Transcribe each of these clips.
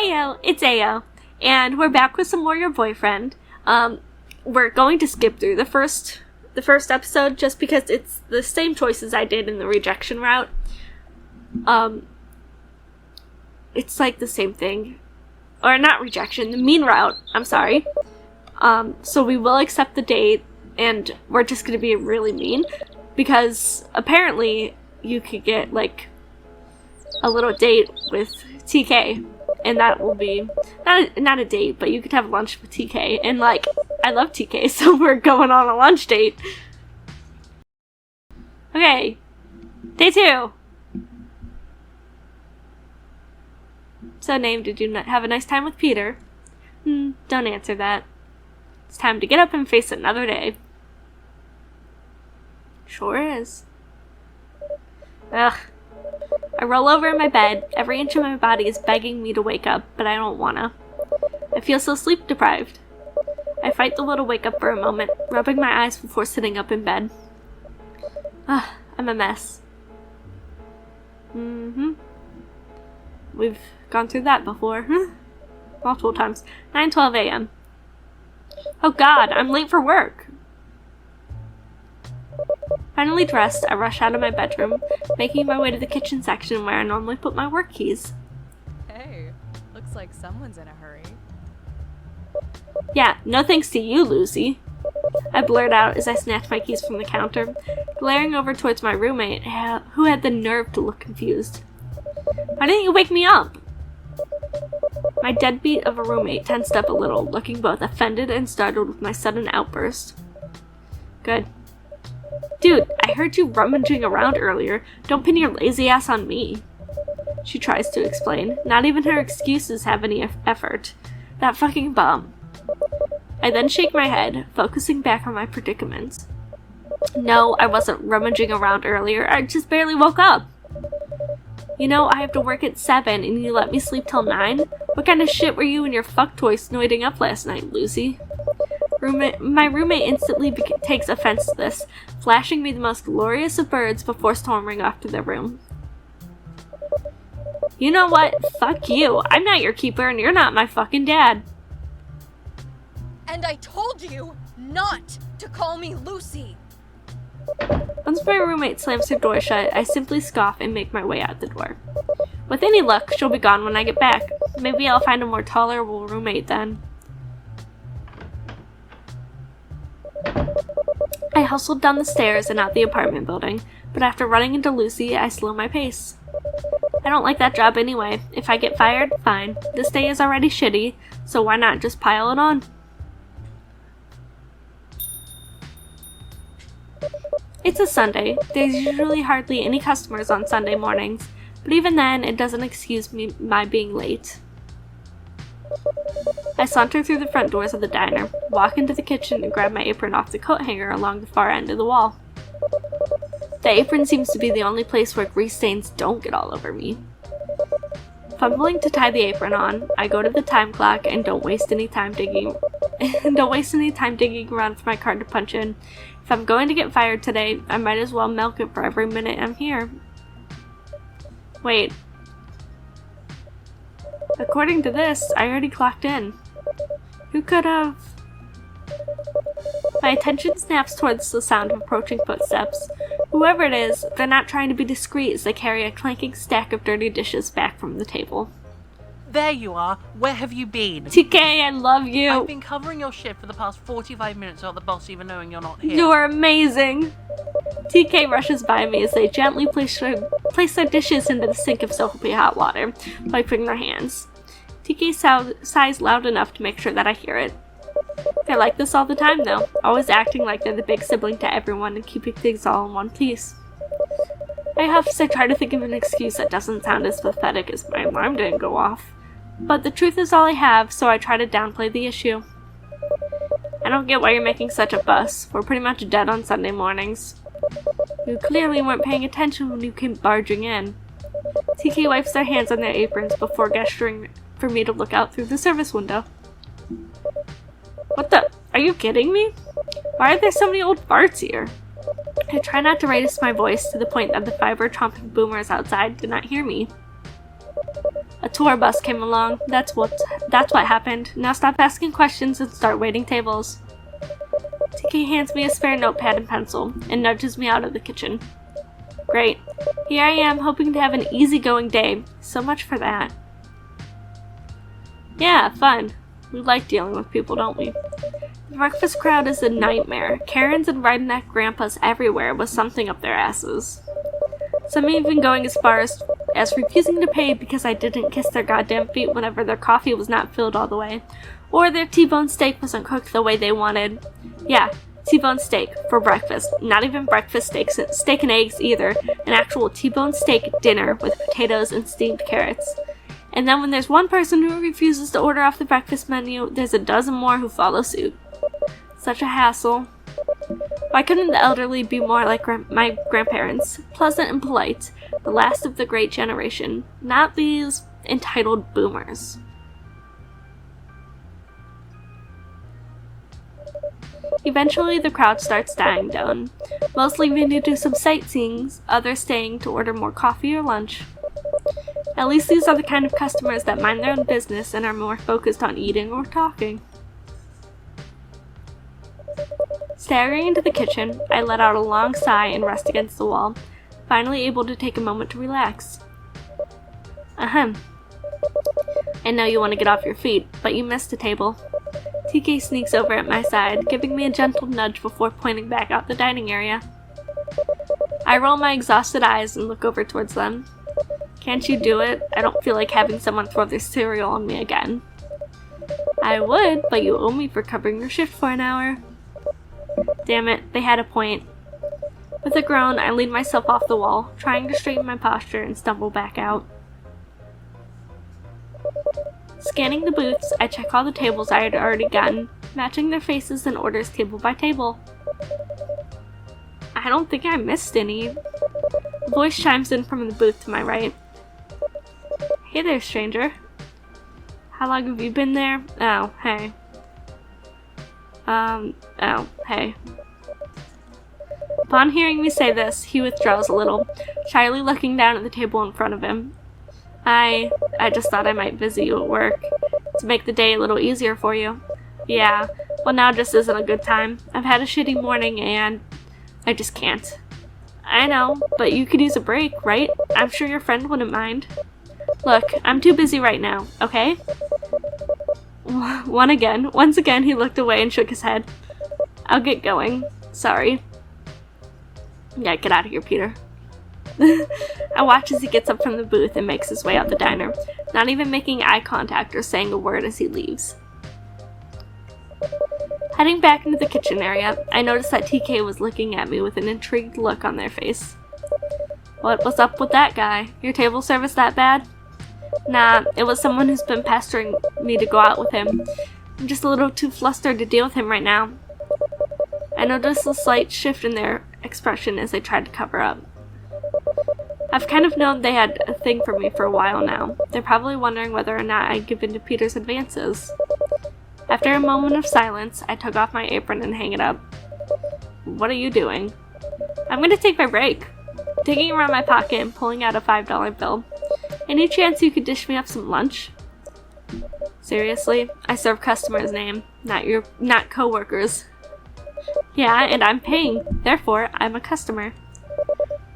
Heyo, it's Ayo, and we're back with some more Your Boyfriend. We're going to skip through the first episode just because it's the same choices I did in the rejection route. It's like the same thing. Or not rejection, the mean route, I'm sorry. So we will accept the date, and we're just gonna be really mean, because apparently you could get, like, a little date with TK, and that will be, not a date, but you could have lunch with TK, and, like, I love TK, so we're going on a lunch date. Okay, day 2. So, name, did you not have a nice time with Peter? Don't answer that. It's time to get up and face another day. Sure is. Ugh. I roll over in my bed. Every inch of my body is begging me to wake up, but I don't wanna. I feel so sleep deprived. I fight the will to wake up for a moment, rubbing my eyes before sitting up in bed. Ugh, I'm a mess. We've gone through that before. Multiple times. 9:12 a.m. Oh god, I'm late for work. Finally dressed, I rush out of my bedroom, making my way to the kitchen section where I normally put my work keys. Hey, looks like someone's in a hurry. Yeah, no thanks to you, Lucy. I blurt out as I snatch my keys from the counter, glaring over towards my roommate, who had the nerve to look confused. Why didn't you wake me up? My deadbeat of a roommate tensed up a little, looking both offended and startled with my sudden outburst. Good. Dude, I heard you rummaging around earlier. Don't pin your lazy ass on me. She tries to explain. Not even her excuses have any effort. That fucking bum. I then shake my head, focusing back on my predicament. No, I wasn't rummaging around earlier. I just barely woke up. You know, I have to work at 7 and you let me sleep till 9? What kind of shit were you and your fuck toy snoiding up last night, Lucy? My roommate instantly takes offense to this, flashing me the most glorious of birds before storming off to their room. You know what? Fuck you. I'm not your keeper and you're not my fucking dad. And I told you not to call me Lucy! Once my roommate slams her door shut, I simply scoff and make my way out the door. With any luck, she'll be gone when I get back. Maybe I'll find a more tolerable roommate then. I hustled down the stairs and out the apartment building, but after running into Lucy, I slow my pace. I don't like that job anyway. If I get fired, fine. This day is already shitty, so why not just pile it on? It's a Sunday. There's usually hardly any customers on Sunday mornings, but even then, it doesn't excuse my being late. I saunter through the front doors of the diner, walk into the kitchen and grab my apron off the coat hanger along the far end of the wall. The apron seems to be the only place where grease stains don't get all over me. Fumbling to tie the apron on, I go to the time clock and don't waste any time digging around for my card to punch in. If I'm going to get fired today, I might as well milk it for every minute I'm here. Wait. According to this, I already clocked in. Who could have... My attention snaps towards the sound of approaching footsteps. Whoever it is, they're not trying to be discreet as they carry a clanking stack of dirty dishes back from the table. There you are. Where have you been? TK, I love you. I've been covering your shift for the past 45 minutes without the boss even knowing you're not here. You're amazing. TK rushes by me as they gently place their dishes into the sink of soapy hot water, wiping their hands. TK sighs loud enough to make sure that I hear it. They're like this all the time though, always acting like they're the big sibling to everyone and keeping things all in one piece. I huff as I try to think of an excuse that doesn't sound as pathetic as my alarm didn't go off. But the truth is all I have, so I try to downplay the issue. I don't get why you're making such a fuss. We're pretty much dead on Sunday mornings. You clearly weren't paying attention when you came barging in. TK wipes their hands on their aprons before gesturing for me to look out through the service window. What the? Are you kidding me? Why are there so many old farts here? I try not to raise my voice to the point that the fiber-chomping boomers outside do not hear me. A tour bus came along. That's what happened. Now stop asking questions and start waiting tables. TK hands me a spare notepad and pencil and nudges me out of the kitchen. Great. Here I am, hoping to have an easygoing day. So much for that. Yeah, fun. We like dealing with people, don't we? The breakfast crowd is a nightmare. Karens and redneck grandpas everywhere with something up their asses. Some even going as far as refusing to pay because I didn't kiss their goddamn feet whenever their coffee was not filled all the way, or their T-bone steak wasn't cooked the way they wanted. Yeah, T-bone steak for breakfast. Not even breakfast steak and eggs either. An actual T-bone steak dinner with potatoes and steamed carrots. And then when there's one person who refuses to order off the breakfast menu, there's a dozen more who follow suit. Such a hassle. Why couldn't the elderly be more like my grandparents? Pleasant and polite. The last of the great generation. Not these entitled boomers. Eventually, the crowd starts dying down. Most leaving to do some sightseeing, others staying to order more coffee or lunch. At least these are the kind of customers that mind their own business and are more focused on eating or talking. Staring into the kitchen, I let out a long sigh and rest against the wall, finally able to take a moment to relax. Ahem. I know you want to get off your feet, but you missed a table. TK sneaks over at my side, giving me a gentle nudge before pointing back out the dining area. I roll my exhausted eyes and look over towards them. Can't you do it? I don't feel like having someone throw their cereal on me again. I would, but you owe me for covering your shift for an hour. Damn it, they had a point. With a groan, I lean myself off the wall, trying to straighten my posture and stumble back out. Scanning the booths, I check all the tables I had already gotten, matching their faces and orders table by table. I don't think I missed any. A voice chimes in from the booth to my right. Hey there, stranger. How long have you been there? Oh, hey. Oh, hey. Upon hearing me say this, he withdraws a little, shyly looking down at the table in front of him. I just thought I might visit you at work, to make the day a little easier for you. Yeah, well now just isn't a good time. I've had a shitty morning and I just can't. I know, but you could use a break, right? I'm sure your friend wouldn't mind. Look, I'm too busy right now, okay? Once again, he looked away and shook his head. I'll get going. Sorry. Yeah, get out of here, Peter. I watch as he gets up from the booth and makes his way out the diner, not even making eye contact or saying a word as he leaves. Heading back into the kitchen area, I noticed that TK was looking at me with an intrigued look on their face. What was up with that guy? Your table service that bad? Nah, it was someone who's been pestering me to go out with him. I'm just a little too flustered to deal with him right now. I noticed a slight shift in their expression as they tried to cover up. I've kind of known they had a thing for me for a while now. They're probably wondering whether or not I'd give in to Peter's advances. After a moment of silence, I took off my apron and hang it up. What are you doing? I'm gonna take my break. Digging around my pocket and pulling out a $5 bill. Any chance you could dish me up some lunch? Seriously? I serve customers' name, not co-workers. Yeah, and I'm paying. Therefore, I'm a customer.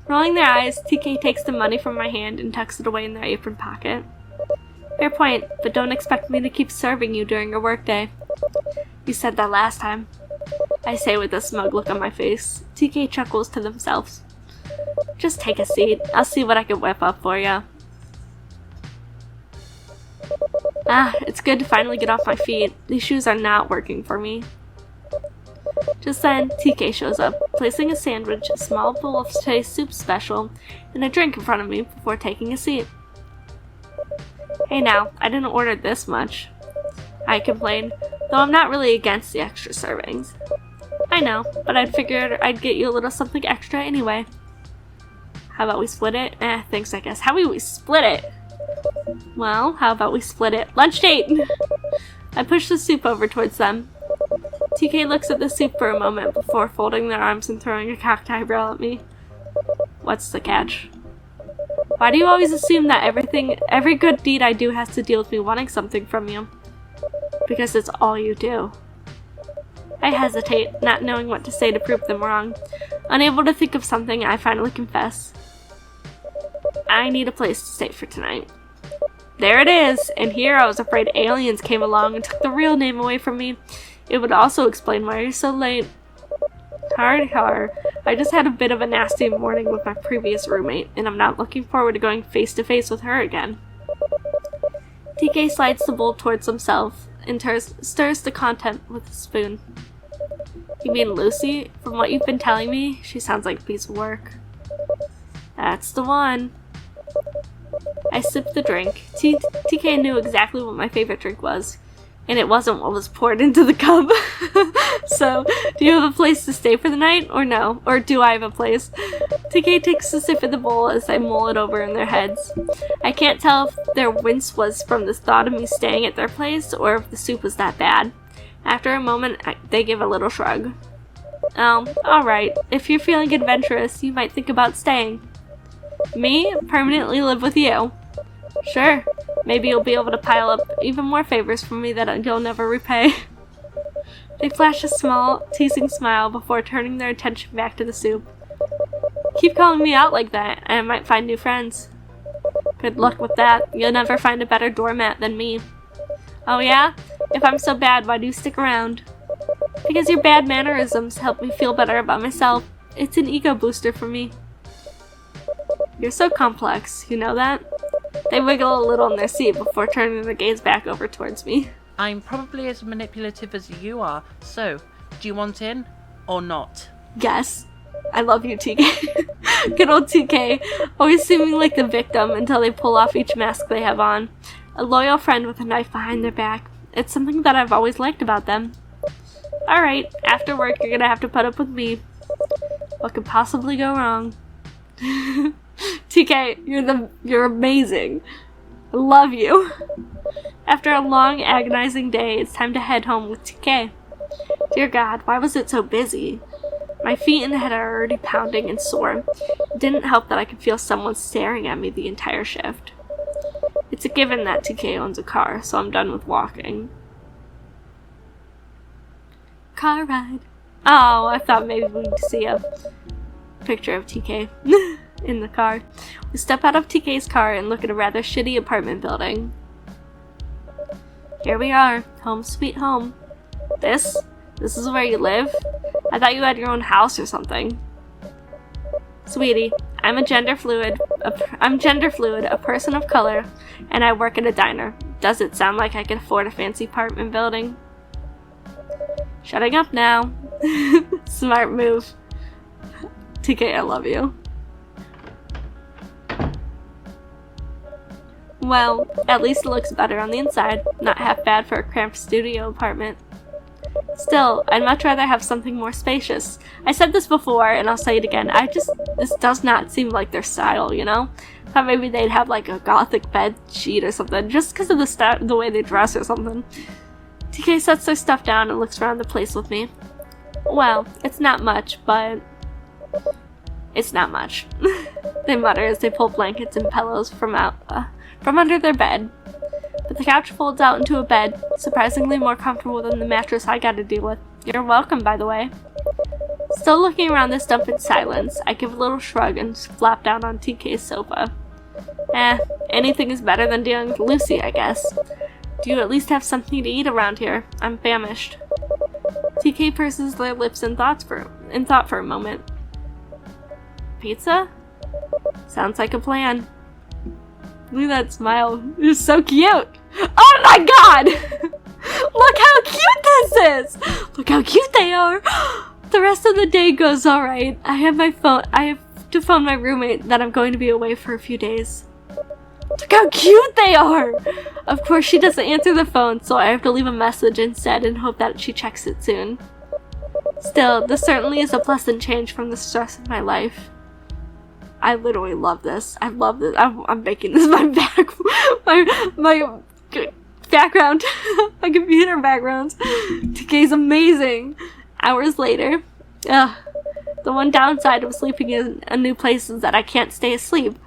Rolling their eyes, TK takes the money from my hand and tucks it away in their apron pocket. Fair point, but don't expect me to keep serving you during your workday. You said that last time. I say with a smug look on my face. TK chuckles to themselves. Just take a seat. I'll see what I can whip up for you. It's good to finally get off my feet. These shoes are not working for me. Just then, TK shows up, placing a sandwich, a small bowl of today's soup special, and a drink in front of me before taking a seat. Hey now, I didn't order this much. I complained, though I'm not really against the extra servings. I know, but I'd figured I'd get you a little something extra anyway. How about we split it? Thanks I guess. How about we split it? Well, how about we split it? Lunch date! I push the soup over towards them. TK looks at the soup for a moment before folding their arms and throwing a cocked eyebrow at me. What's the catch? Why do you always assume that every good deed I do has to deal with me wanting something from you? Because it's all you do. I hesitate, not knowing what to say to prove them wrong. Unable to think of something, I finally confess. I need a place to stay for tonight. There it is! And here I was afraid aliens came along and took the real name away from me. It would also explain why you're so late. Har. I just had a bit of a nasty morning with my previous roommate, and I'm not looking forward to going face to face with her again. TK slides the bowl towards himself and stirs the content with a spoon. You mean Lucy? From what you've been telling me, she sounds like a piece of work. That's the one. I sipped the drink. TK knew exactly what my favorite drink was, and it wasn't what was poured into the cup. So, do you have a place to stay for the night, or no? Or do I have a place? TK takes a sip of the bowl as I mull it over in their heads. I can't tell if their wince was from the thought of me staying at their place, or if the soup was that bad. After a moment, they give a little shrug. Oh, alright. If you're feeling adventurous, you might think about staying. Me? Permanently live with you? Sure. Maybe you'll be able to pile up even more favors from me that you'll never repay. They flash a small, teasing smile before turning their attention back to the soup. Keep calling me out like that, and I might find new friends. Good luck with that. You'll never find a better doormat than me. Oh yeah? If I'm so bad, why do you stick around? Because your bad mannerisms help me feel better about myself. It's an ego booster for me. You're so complex, you know that? They wiggle a little in their seat before turning their gaze back over towards me. I'm probably as manipulative as you are, so do you want in or not? Yes. I love you, TK. Good old TK, always seeming like the victim until they pull off each mask they have on. A loyal friend with a knife behind their back. It's something that I've always liked about them. Alright, after work you're gonna have to put up with me. What could possibly go wrong? TK, you're amazing. I love you. After a long, agonizing day, it's time to head home with TK. Dear God, why was it so busy? My feet and head are already pounding and sore. It didn't help that I could feel someone staring at me the entire shift. It's a given that TK owns a car, so I'm done with walking. Car ride. Oh, I thought maybe we'd see a picture of TK in the car. We step out of TK's car and look at a rather shitty apartment building. Here we are, home sweet home. This is where you live? I thought you had your own house or something. Sweetie, I'm gender fluid, a person of color, and I work at a diner. Does it sound like I can afford a fancy apartment building? Shutting up now. Smart move. TK, I love you. Well, at least it looks better on the inside. Not half bad for a cramped studio apartment. Still, I'd much rather have something more spacious. I said this before, and I'll say it again. This does not seem like their style, you know? Thought maybe they'd have like a gothic bed sheet or something, just because of the way they dress or something. TK sets their stuff down and looks around the place with me. Well, it's not much, but... It's not much. They mutter as they pull blankets and pillows from under their bed. But the couch folds out into a bed, surprisingly more comfortable than the mattress I gotta deal with. You're welcome, by the way. Still looking around this dump in silence, I give a little shrug and flop down on TK's sofa. Anything is better than dealing with Lucy, I guess. Do you at least have something to eat around here? I'm famished. TK purses their lips in thought for a moment. Pizza? Sounds like a plan. Look at that smile. It's so cute. Oh my god! Look how cute this is! Look how cute they are! The rest of the day goes alright. I have to phone my roommate that I'm going to be away for a few days. Look how cute they are! Of course she doesn't answer the phone, so I have to leave a message instead and hope that she checks it soon. Still, this certainly is a pleasant change from the stress of my life. I literally love this. I love this. I'm making this my background. My computer background. TK's amazing. Hours later. The one downside of sleeping in a new place is that I can't stay asleep.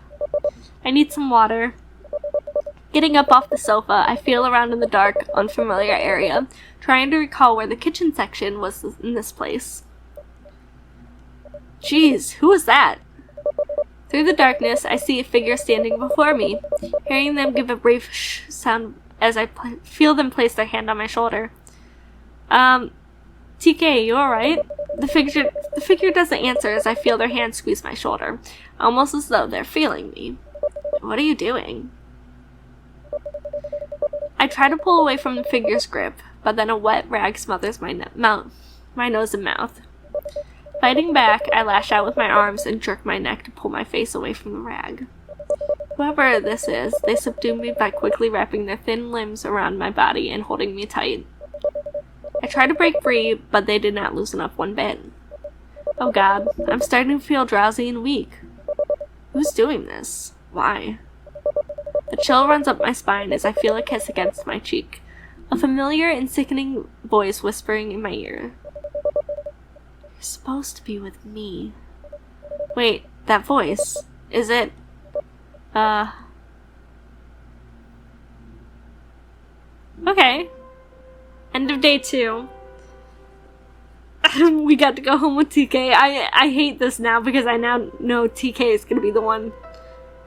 I need some water. Getting up off the sofa, I feel around in the dark, unfamiliar area, trying to recall where the kitchen section was in this place. Jeez, who was that? Through the darkness, I see a figure standing before me, hearing them give a brief shh sound as I feel them place their hand on my shoulder. TK, you alright? The figure doesn't answer as I feel their hand squeeze my shoulder, almost as though they're feeling me. What are you doing? I try to pull away from the figure's grip, but then a wet rag smothers my nose and mouth. Fighting back, I lash out with my arms and jerk my neck to pull my face away from the rag. Whoever this is, they subdue me by quickly wrapping their thin limbs around my body and holding me tight. I try to break free, but they did not loosen up one bit. Oh god, I'm starting to feel drowsy and weak. Who's doing this? Why? A chill runs up my spine as I feel a kiss against my cheek. A familiar and sickening voice whispering in my ear. You're supposed to be with me. Wait, that voice. Is it... Okay. End of day 2. We got to go home with TK. I hate this now because I now know TK is gonna be the one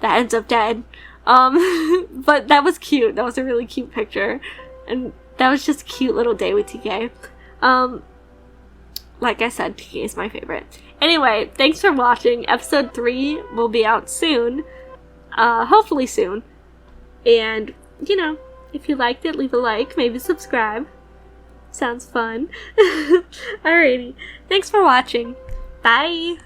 that ends up dead. But that was cute. That was a really cute picture. And that was just a cute little day with TK. Like I said, TK is my favorite. Anyway, thanks for watching. Episode 3 will be out soon. Hopefully soon. And, you know, if you liked it, leave a like, maybe subscribe. Sounds fun. Alrighty. Thanks for watching. Bye!